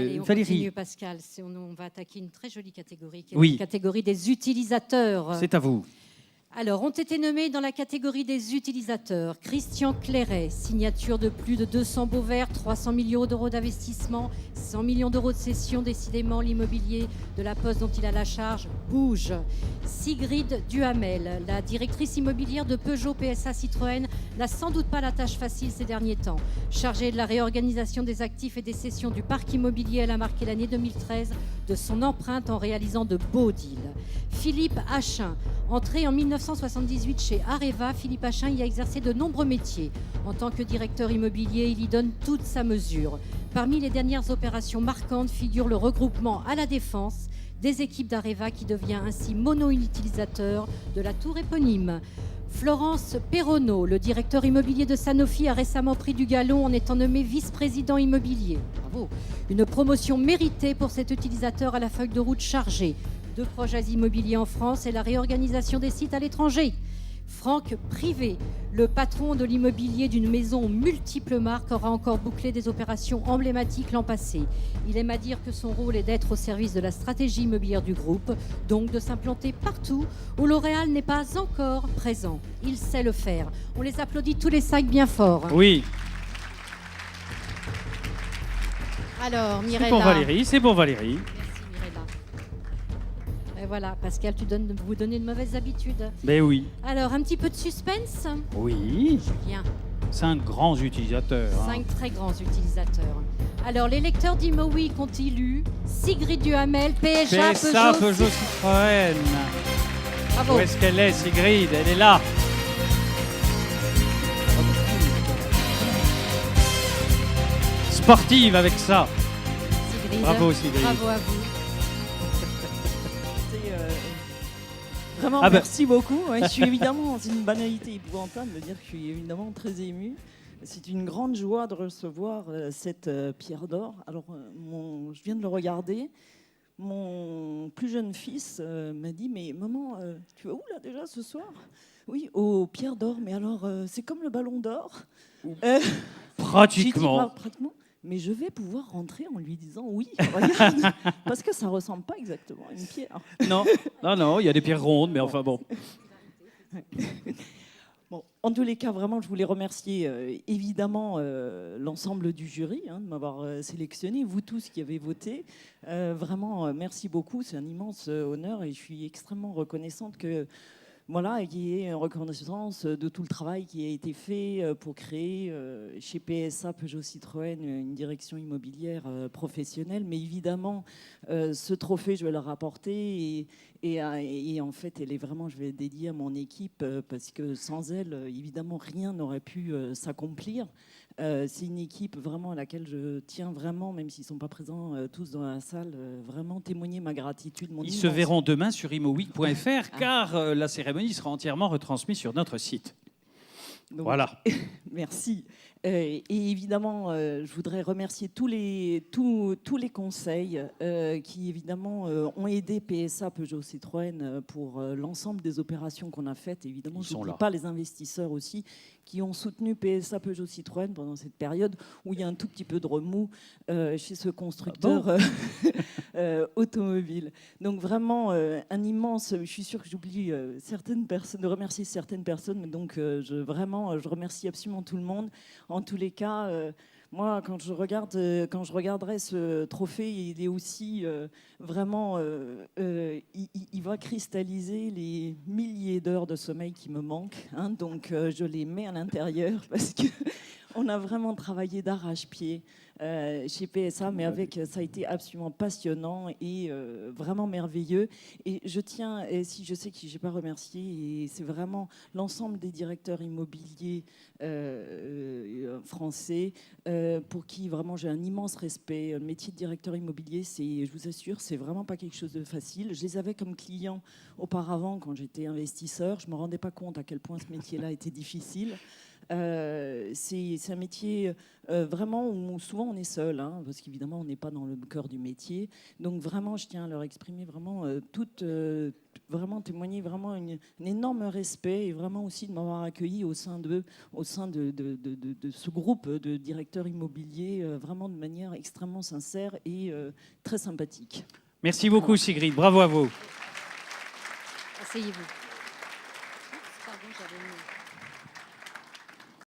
Allez, on Valérie. continue, Pascal. On va attaquer une très jolie catégorie, qui est Oui. la catégorie des utilisateurs. C'est à vous. Alors, ont été nommés dans la catégorie des utilisateurs Christian Clairet, signature de plus de 200 baux verts, 300 millions d'euros d'investissement, 100 millions d'euros de cession. Décidément, l'immobilier de la Poste dont il a la charge bouge. Sigrid Duhamel, la directrice immobilière de Peugeot PSA Citroën, n'a sans doute pas la tâche facile ces derniers temps. Chargée de la réorganisation des actifs et des cessions du parc immobilier, elle a marqué l'année 2013 de son empreinte en réalisant de beaux deals. Philippe Achin, entré en 1978 chez Areva, Philippe Achin y a exercé de nombreux métiers. En tant que directeur immobilier, il y donne toute sa mesure. Parmi les dernières opérations marquantes figure le regroupement à la Défense des équipes d'Areva qui devient ainsi mono-utilisateur de la tour éponyme. Florence Perronneau, le directeur immobilier de Sanofi, a récemment pris du galon en étant nommé vice-président immobilier. Bravo. Une promotion méritée pour cet utilisateur à la feuille de route chargée. 2 projets immobiliers en France et la réorganisation des sites à l'étranger. Franck Privé, le patron de l'immobilier d'une maison aux multiples marques, aura encore bouclé des opérations emblématiques l'an passé. Il aime à dire que son rôle est d'être au service de la stratégie immobilière du groupe, donc de s'implanter partout où L'Oréal n'est pas encore présent. Il sait le faire. On les applaudit tous les 5 bien fort. Oui. Alors, Mirella. C'est pour Valérie, c'est pour Valérie. Merci, Mirella. Et voilà, Pascal, vous donnez de mauvaises habitudes. Ben oui. Alors, un petit peu de suspense. Oui. Julien, 5 grands utilisateurs. 5 très grands utilisateurs. Alors, les lecteurs d'ImoWeek ont-ils lu Sigrid Duhamel, PSA, Peugeot Citroën. Bravo. Où est-ce qu'elle est, Sigrid? Elle est là. Sportive avec ça. Sigrid. Bravo, Sigrid. Bravo à vous. Vraiment, Ah ben. merci beaucoup. Ouais, je suis évidemment, c'est une banalité épouvantable de dire que je suis évidemment très émue. C'est une grande joie de recevoir cette pierre d'or. Alors, je viens de le regarder. Mon plus jeune fils m'a dit, mais maman, tu vas où là déjà ce soir? Oui, aux pierres d'or. Mais alors, c'est comme le ballon d'or. Pratiquement. J'ai dit, pratiquement. Mais je vais pouvoir rentrer en lui disant oui, regarde, parce que ça ressemble pas exactement à une pierre. Non, il y a des pierres rondes, mais enfin bon. Bon, en tous les cas, vraiment, je voulais remercier évidemment l'ensemble du jury de m'avoir sélectionné, vous tous qui avez voté. Vraiment, merci beaucoup, c'est un immense honneur et je suis extrêmement reconnaissante que voilà, il y ait une reconnaissance de tout le travail qui a été fait pour créer chez PSA, Peugeot Citroën, une direction immobilière professionnelle. Mais évidemment, ce trophée, je vais le rapporter et en fait, elle est vraiment, je vais le dédier à mon équipe parce que sans elle, évidemment, rien n'aurait pu s'accomplir. C'est une équipe vraiment à laquelle je tiens vraiment, même s'ils ne sont pas présents tous dans la salle, vraiment témoigner ma gratitude. Ils se verront demain sur imoweek.fr car la cérémonie sera entièrement retransmise sur notre site. Donc, voilà. Merci. Et évidemment, je voudrais remercier tous les conseils qui, évidemment, ont aidé PSA, Peugeot Citroën, pour l'ensemble des opérations qu'on a faites. Évidemment, je n'oublie pas les investisseurs aussi qui ont soutenu PSA, Peugeot Citroën pendant cette période où il y a un tout petit peu de remous chez ce constructeur automobile. Donc vraiment, un immense... Je suis sûre que j'oublie certaines personnes, de remercier certaines personnes, mais donc je remercie absolument tout le monde. En tous les cas, moi, quand je regarderai ce trophée, il est aussi vraiment, il va cristalliser les milliers d'heures de sommeil qui me manquent. Donc, je les mets à l'intérieur parce que on a vraiment travaillé d'arrache-pied chez PSA, mais ça a été absolument passionnant et vraiment merveilleux. Et je tiens, et si je sais que je n'ai pas remercié, et c'est vraiment l'ensemble des directeurs immobiliers français pour qui vraiment j'ai un immense respect. Le métier de directeur immobilier, je vous assure, c'est vraiment pas quelque chose de facile. Je les avais comme clients auparavant quand j'étais investisseur. Je me rendais pas compte à quel point ce métier-là était difficile. C'est un métier vraiment où souvent on est seul, hein, parce qu'évidemment on n'est pas dans le cœur du métier. Donc vraiment, je tiens à leur exprimer vraiment vraiment témoigner vraiment un énorme respect et vraiment aussi de m'avoir accueilli au sein de ce groupe de directeurs immobiliers, vraiment de manière extrêmement sincère et très sympathique. Merci beaucoup Sigrid, bravo à vous. Asseyez-vous. Pardon, j'avais mis-